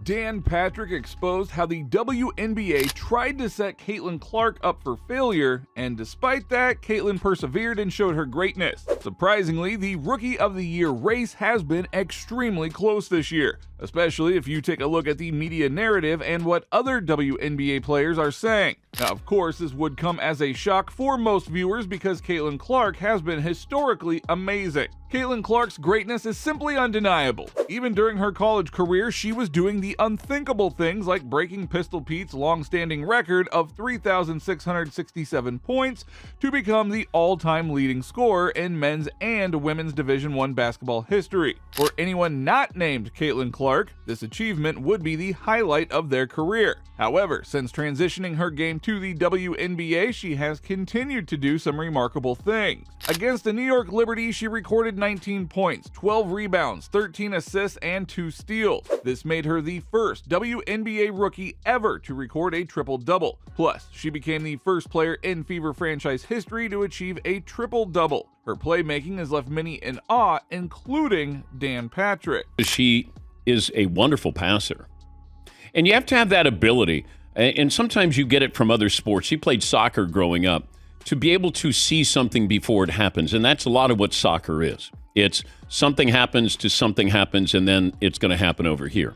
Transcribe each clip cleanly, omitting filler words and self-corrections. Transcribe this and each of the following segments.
Dan Patrick exposed how the WNBA tried to set Caitlin Clark up for failure, and despite that, Caitlin persevered and showed her greatness. Surprisingly, the Rookie of the Year race has been extremely close this year, especially if you take a look at the media narrative and what other WNBA players are saying. Now, of course, this would come as a shock for most viewers because Caitlin Clark has been historically amazing. Caitlin Clark's greatness is simply undeniable. Even during her college career, she was doing the unthinkable things like breaking Pistol Pete's long-standing record of 3,667 points to become the all-time leading scorer in men's and women's Division I basketball history. For anyone not named Caitlin Clark, this achievement would be the highlight of their career. However, since transitioning her game to the WNBA, she has continued to do some remarkable things. Against the New York Liberty, she recorded 19 points, 12 rebounds, 13 assists, and 2 steals. This made her the first WNBA rookie ever to record a triple-double. Plus, she became the first player in Fever franchise history to achieve a triple-double. Her playmaking has left many in awe, including Dan Patrick. She is a wonderful passer. And you have to have that ability, and sometimes you get it from other sports. She played soccer growing up, to be able to see something before it happens. And that's a lot of what soccer is. It's something happens to something happens, and then it's going to happen over here.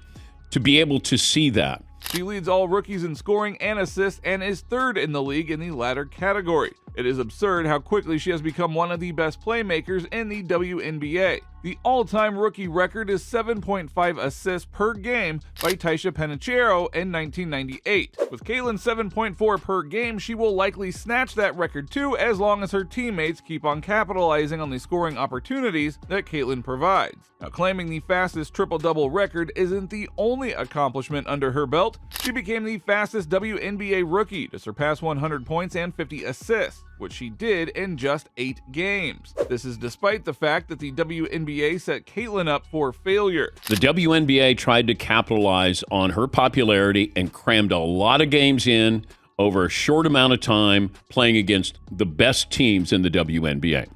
To be able to see that. She leads all rookies in scoring and assists and is third in the league in the latter category. It is absurd how quickly she has become one of the best playmakers in the WNBA. The all-time rookie record is 7.5 assists per game by Taisha Penicheiro in 1998. With Caitlin's 7.4 per game, she will likely snatch that record too, as long as her teammates keep on capitalizing on the scoring opportunities that Caitlin provides. Now, claiming the fastest triple-double record isn't the only accomplishment under her belt. She became the fastest WNBA rookie to surpass 100 points and 50 assists, which she did in just 8 games. This is despite the fact that the WNBA set Caitlin up for failure. The WNBA tried to capitalize on her popularity and crammed a lot of games in over a short amount of time, playing against the best teams in the WNBA.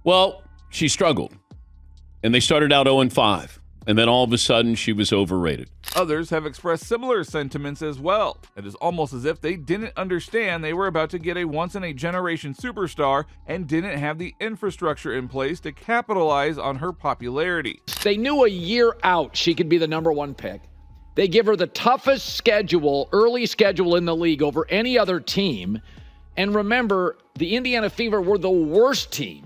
Well, she struggled, and they started out 0-5. And then all of a sudden, she was overrated. Others have expressed similar sentiments as well. It is almost as if they didn't understand they were about to get a once-in-a-generation superstar and didn't have the infrastructure in place to capitalize on her popularity. They knew a year out she could be the number 1 pick. They give her the toughest schedule, early schedule in the league over any other team. And remember, the Indiana Fever were the worst team.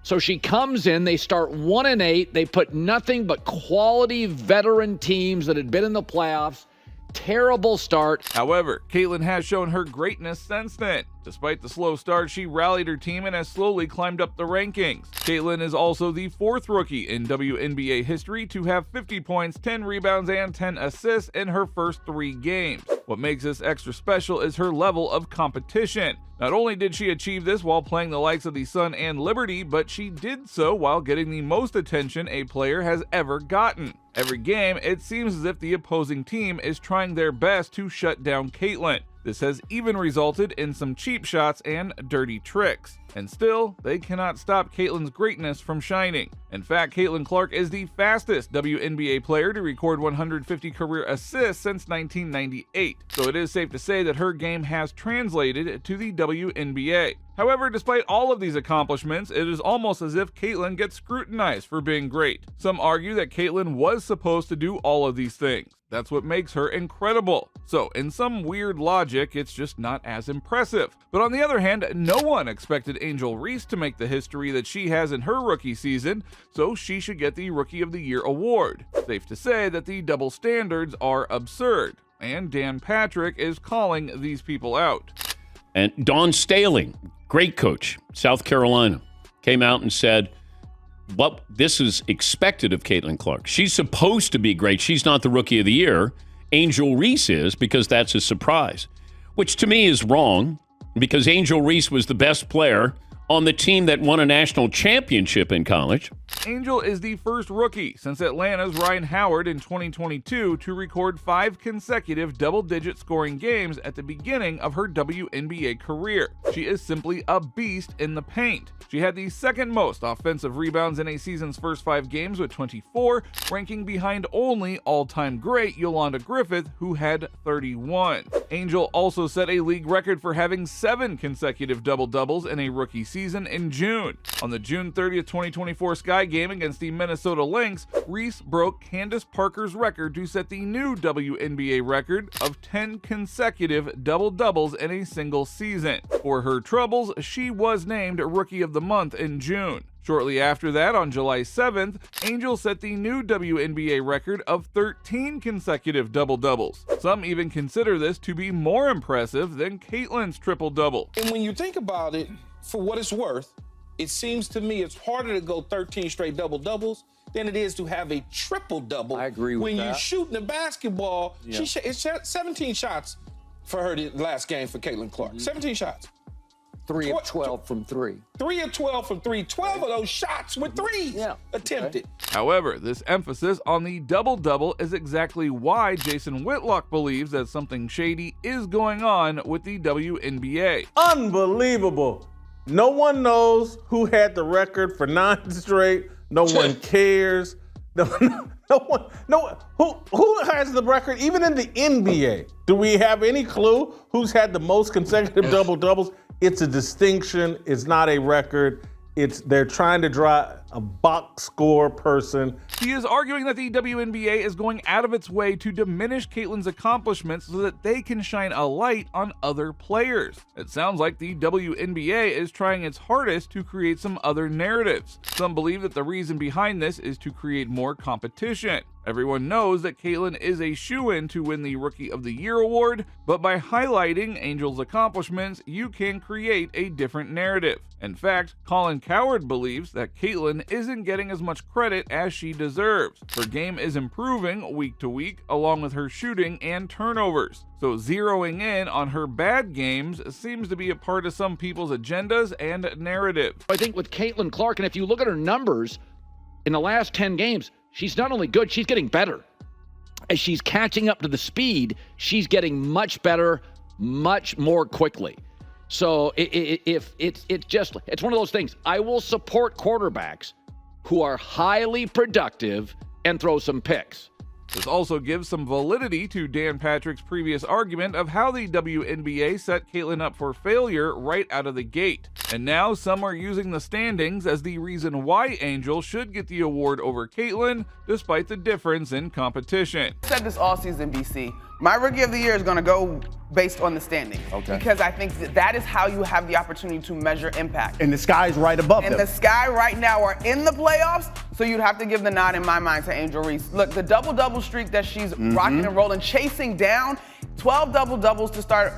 So she comes in, they start 1-8. They put nothing but quality veteran teams that had been in the playoffs. Terrible start. However, Caitlin has shown her greatness since then. Despite the slow start, she rallied her team and has slowly climbed up the rankings. Caitlin is also the 4th rookie in WNBA history to have 50 points, 10 rebounds, and 10 assists in her first 3 games. What makes this extra special is her level of competition. Not only did she achieve this while playing the likes of the Sun and Liberty, but she did so while getting the most attention a player has ever gotten. Every game, it seems as if the opposing team is trying their best to shut down Caitlin. This has even resulted in some cheap shots and dirty tricks. And still, they cannot stop Caitlin's greatness from shining. In fact, Caitlin Clark is the fastest WNBA player to record 150 career assists since 1998. So it is safe to say that her game has translated to the WNBA. However, despite all of these accomplishments, it is almost as if Caitlin gets scrutinized for being great. Some argue that Caitlin was supposed to do all of these things. That's what makes her incredible. So, in some weird logic, it's just not as impressive. But on the other hand, no one expected Angel Reese to make the history that she has in her rookie season, so she should get the Rookie of the Year award. Safe to say that the double standards are absurd, and Dan Patrick is calling these people out. And Dawn Staley, great coach, South Carolina, came out and said, well, this is expected of Caitlin Clark. She's supposed to be great. She's not the Rookie of the Year. Angel Reese is, because that's a surprise, which to me is wrong, because Angel Reese was the best player on the team that won a national championship in college. Angel is the first rookie since Atlanta's Ryan Howard in 2022 to record 5 consecutive double-digit scoring games at the beginning of her WNBA career. She is simply a beast in the paint. She had the second most offensive rebounds in a season's first 5 games with 24, ranking behind only all-time great Yolanda Griffith, who had 31. Angel also set a league record for having 7 consecutive double-doubles in a rookie season in June. On the June 30th, 2024 Sky game against the Minnesota Lynx, Reese broke Candace Parker's record to set the new WNBA record of 10 consecutive double-doubles in a single season. For her troubles, she was named Rookie of the Month in June. Shortly after that, on July 7th, Angel set the new WNBA record of 13 consecutive double-doubles. Some even consider this to be more impressive than Caitlin's triple-double. And when you think about it, for what it's worth, it seems to me it's harder to go 13 straight double-doubles than it is to have a triple-double. I agree with when that. When you're shooting the basketball, Yeah. it's 17 shots for her the last game for Caitlin Clark. 17 shots. 3 of 12 from 3. 3 of 12 from 3. 12 of those shots with threes attempted. However, this emphasis on the double-double is exactly why Jason Whitlock believes that something shady is going on with the WNBA. Unbelievable. No one knows who had the record for 9 straight. No one cares. No one. Who has the record even in the NBA? Do we have any clue who's had the most consecutive double-doubles? It's a distinction. It's not a record. They're trying to draw a box score person. He is arguing that the WNBA is going out of its way to diminish Caitlin's accomplishments so that they can shine a light on other players. It sounds like the WNBA is trying its hardest to create some other narratives. Some believe that the reason behind this is to create more competition. Everyone knows that Caitlin is a shoo-in to win the Rookie of the Year award, but by highlighting Angel's accomplishments, you can create a different narrative. In fact, Colin Cowherd believes that Caitlin isn't getting as much credit as she deserves. Her game is improving week to week, along with her shooting and turnovers. So zeroing in on her bad games seems to be a part of some people's agendas and narrative. I think with Caitlin Clark, and if you look at her numbers in the last 10 games, she's not only good, she's getting better. As she's catching up to the speed, she's getting much better, much more quickly. So it's one of those things. I will support quarterbacks who are highly productive and throw some picks. This also gives some validity to Dan Patrick's previous argument of how the WNBA set Caitlin up for failure right out of the gate. And now some are using the standings as the reason why Angel should get the award over Caitlin, despite the difference in competition. I said this all season, BC. My Rookie of the Year is going to go based on the standings. Okay. Because I think that is how you have the opportunity to measure impact. And the sky's right above them. And the Sky right now are in the playoffs, so you'd have to give the nod in my mind to Angel Reese. Look, the double-double streak that she's rocking and rolling, chasing down, 12 double-doubles to start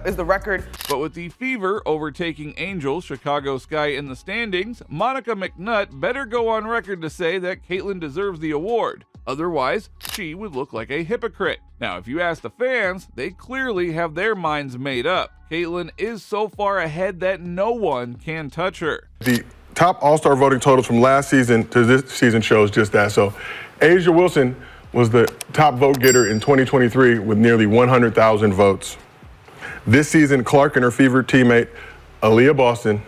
is the record. But with the Fever overtaking Angel's Chicago Sky in the standings, Monica McNutt better go on record to say that Caitlin deserves the award. Otherwise, she would look like a hypocrite. Now, if you ask the fans, they clearly have their minds made up. Caitlin is so far ahead that no one can touch her. The top All-Star voting totals from last season to this season shows just that. So, Asia Wilson was the top vote getter in 2023 with nearly 100,000 votes. This season, Clark and her Fever teammate, Aaliyah Boston,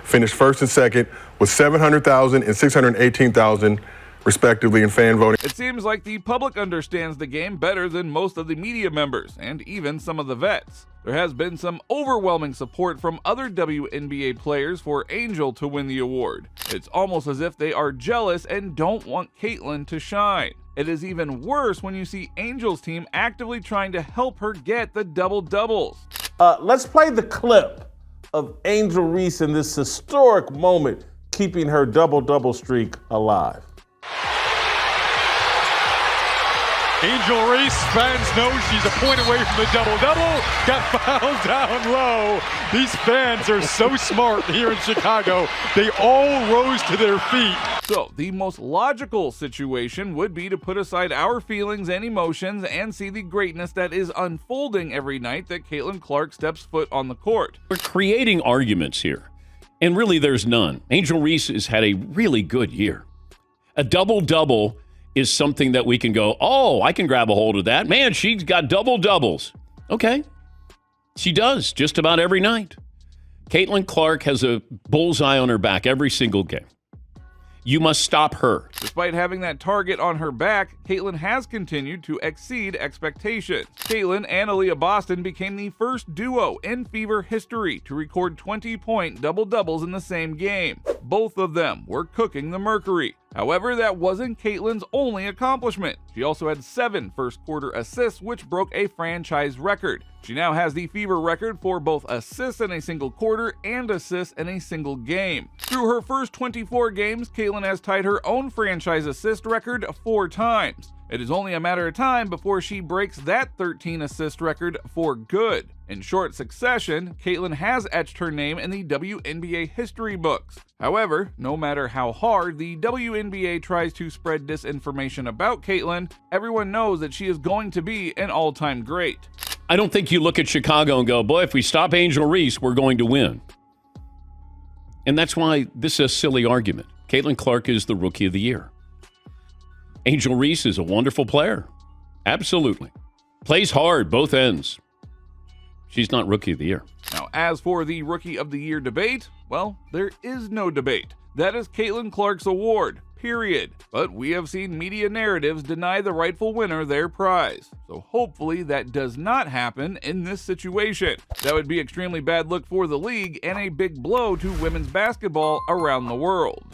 finished first and second with 700,000 and 618,000 respectively in fan voting. It seems like the public understands the game better than most of the media members, and even some of the vets. There has been some overwhelming support from other WNBA players for Angel to win the award. It's almost as if they are jealous and don't want Caitlin to shine. It is even worse when you see Angel's team actively trying to help her get the double-doubles. Let's play the clip of Angel Reese in this historic moment, keeping her double-double streak alive. Angel Reese, fans know she's a point away from the double-double, got fouled down low. These fans are so smart here in Chicago. They all rose to their feet. So, the most logical situation would be to put aside our feelings and emotions and see the greatness that is unfolding every night that Caitlin Clark steps foot on the court. We're creating arguments here. And really, there's none. Angel Reese has had a really good year. A double-double is something that we can go, oh, I can grab a hold of that. Man, she's got double-doubles. Okay. She does just about every night. Caitlin Clark has a bullseye on her back every single game. You must stop her. Despite having that target on her back, Caitlin has continued to exceed expectations. Caitlin and Aaliyah Boston became the first duo in Fever history to record 20-point double-doubles in the same game. Both of them were cooking the Mercury. However, that wasn't Caitlin's only accomplishment. She also had 7 first-quarter assists, which broke a franchise record. She now has the Fever record for both assists in a single quarter and assists in a single game. Through her first 24 games, Caitlin has tied her own franchise assist record 4 times. It is only a matter of time before she breaks that 13-assist record for good. In short succession, Caitlin has etched her name in the WNBA history books. However, no matter how hard the WNBA tries to spread disinformation about Caitlin, everyone knows that she is going to be an all-time great. I don't think you look at Chicago and go, boy, if we stop Angel Reese, we're going to win. And that's why this is a silly argument. Caitlin Clark is the Rookie of the Year. Angel Reese is a wonderful player. Absolutely. Plays hard, both ends. She's not Rookie of the Year. Now, as for the Rookie of the Year debate, well, there is no debate. That is Caitlin Clark's award, period. But we have seen media narratives deny the rightful winner their prize. So hopefully that does not happen in this situation. That would be extremely bad look for the league and a big blow to women's basketball around the world.